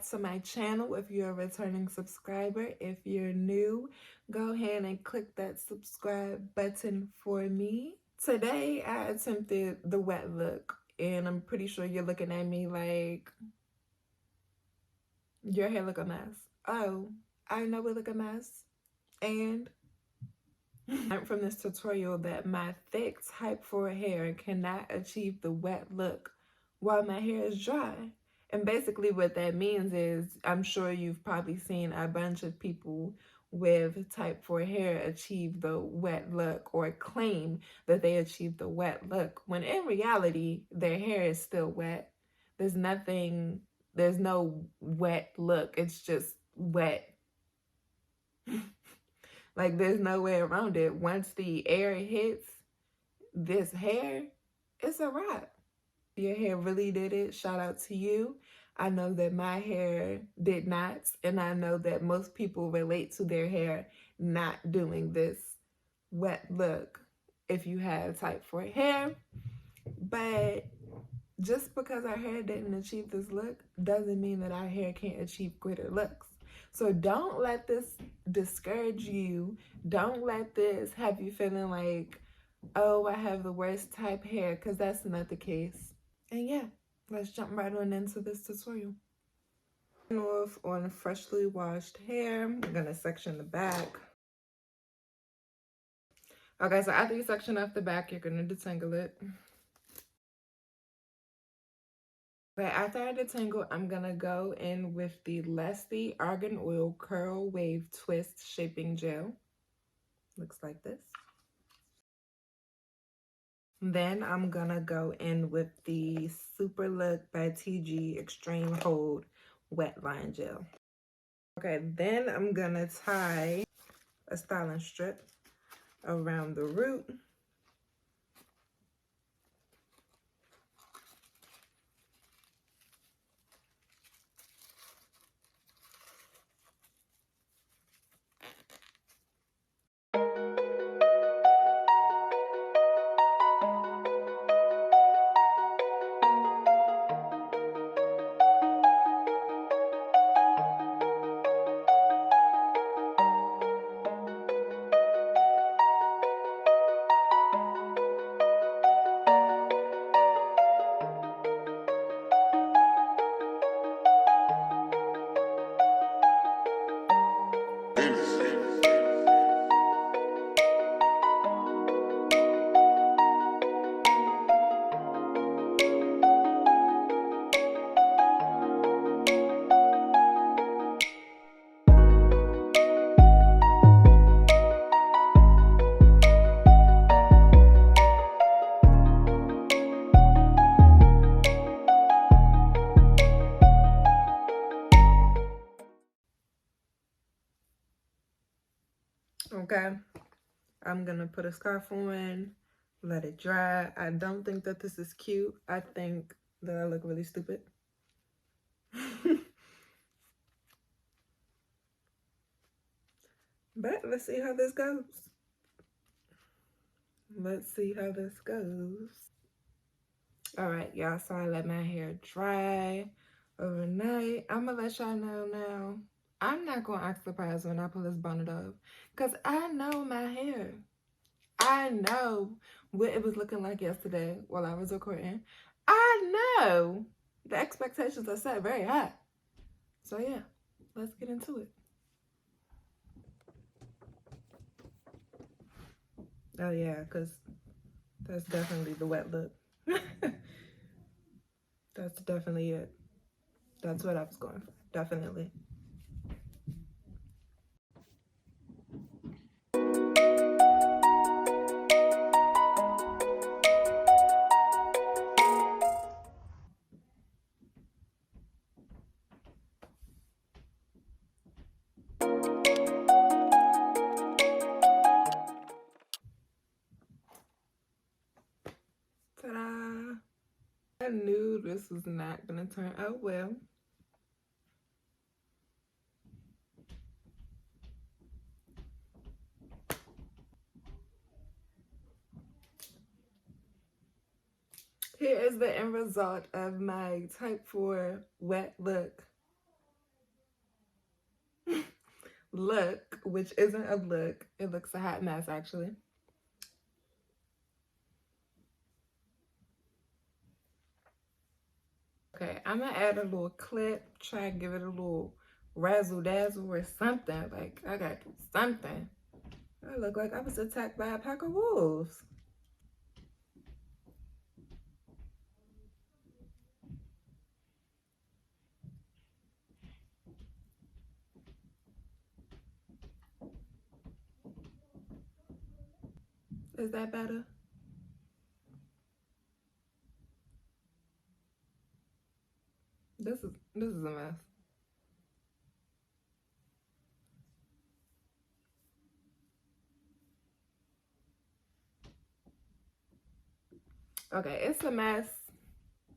back to my channel. If you're a returning subscriber, if you're new, go ahead and click that subscribe button for me. Today I attempted the wet look, and I'm pretty sure you're looking at me like your hair look a mess. Oh, I know it look a mess. And I learned from this tutorial that my thick type 4 hair cannot achieve the wet look while my hair is dry. And basically what that means is, I'm sure you've probably seen a bunch of people with type 4 hair achieve the wet look or claim that they achieve the wet look, when in reality, their hair is still wet. There's no wet look. It's just wet. Like, there's no way around it. Once the air hits this hair, it's a wrap. Your hair really did it. Shout out to you. I know that my hair did not, and I know that most people relate to their hair not doing this wet look if you have type 4 hair. But just because our hair didn't achieve this look doesn't mean that our hair can't achieve greater looks. So don't let this discourage you. Don't let this have you feeling like, oh, I have the worst type hair, because that's not the case. And yeah, let's jump right on into this tutorial. Off on freshly washed hair. I'm gonna section the back. Okay, so after you section off the back, you're gonna detangle it. Okay, after I detangle, I'm gonna go in with the Leslie Argan Oil Curl Wave Twist Shaping Gel. Looks like this. Then I'm gonna go in with the Super Look by TG Extreme Hold Wetline Gel. Okay, then I'm gonna tie a styling strip around the root. Okay, I'm gonna put a scarf on, let it dry. I don't think that this is cute. I think that I look really stupid. But let's see how this goes. Let's see how this goes. All right, y'all, so I let my hair dry overnight. I'm gonna let y'all know now. I'm not gonna act surprised when I pull this bonnet off, because I know my hair. I know what it was looking like yesterday while I was recording. I know the expectations are set very high. So yeah, let's get into it. Oh yeah, because that's definitely the wet look. That's definitely it. That's what I was going for. Definitely. Ta-da! I knew this was not going to turn out well. Here is the end result of my type 4 wet look. look, which isn't a look. It looks a hot mess, actually. Okay, I'm gonna add a little clip, try and give it a little razzle dazzle or something. Like, I gotta do something. I look like I was attacked by a pack of wolves. Is that better? This is a mess. Okay, it's a mess.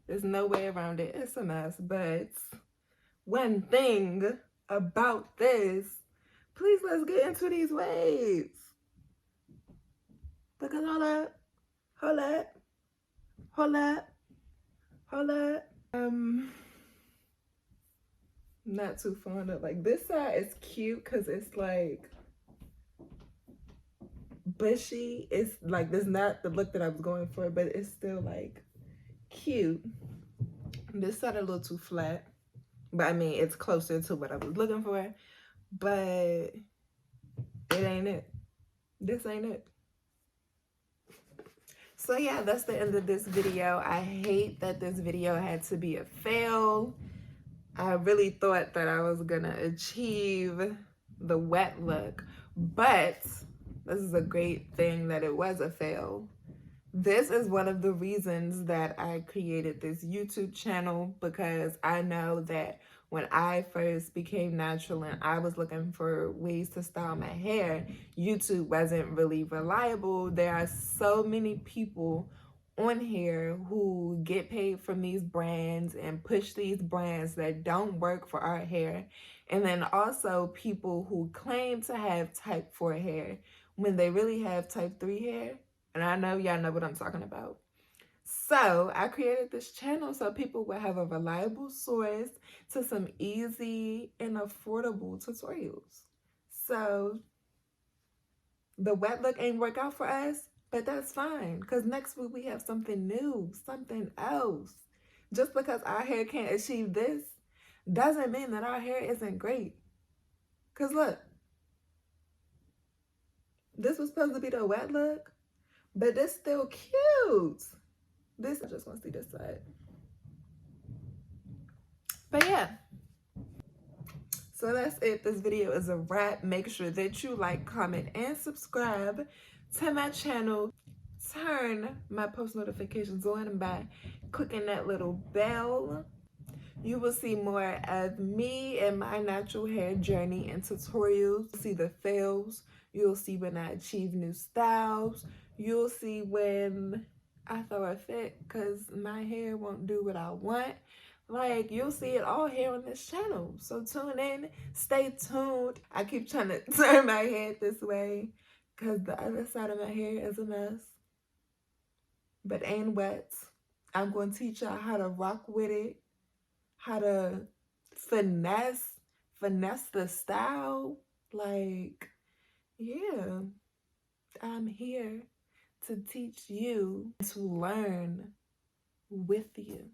There's no way around it. It's a mess. But one thing about this, please let's get into these waves. Look at all that. Hold up. Hold up. Hold up. Not too fond of, like, this side is cute because it's like bushy. It's like, this is not the look that I was going for, but it's still like cute. This side a little too flat, but I mean, it's closer to what I was looking for, but it ain't it. This ain't it. So yeah, that's the end of this video. I hate that this video had to be a fail. I really thought that I was gonna achieve the wet look, but this is a great thing that it was a fail. This is one of the reasons that I created this YouTube channel, because I know that when I first became natural and I was looking for ways to style my hair, YouTube wasn't really reliable. There are so many people on here who get paid from these brands and push these brands that don't work for our hair. And then also people who claim to have type 4 hair when they really have type 3 hair. And I know y'all know what I'm talking about. So I created this channel so people would have a reliable source to some easy and affordable tutorials. So the wet look ain't work out for us, but that's fine, because next week we have something new, something else. Just because our hair can't achieve this doesn't mean that our hair isn't great. Because look, this was supposed to be the wet look, but it's still cute. This, I just want to see this side. But yeah. So that's it. This video is a wrap. Make sure that you like, comment, and subscribe to my channel. Turn my post notifications on by clicking that little bell. You will see more of me and my natural hair journey and tutorials. You'll see the fails. You'll see when I achieve new styles. You'll see when I throw a fit because my hair won't do what I want. Like, you'll see it all here on this channel. So tune in, stay tuned. I keep trying to turn my head this way because the other side of my hair is a mess. But ain't wet. I'm going to teach y'all how to rock with it, how to finesse the style. Like, yeah, I'm here to teach you, to learn with you.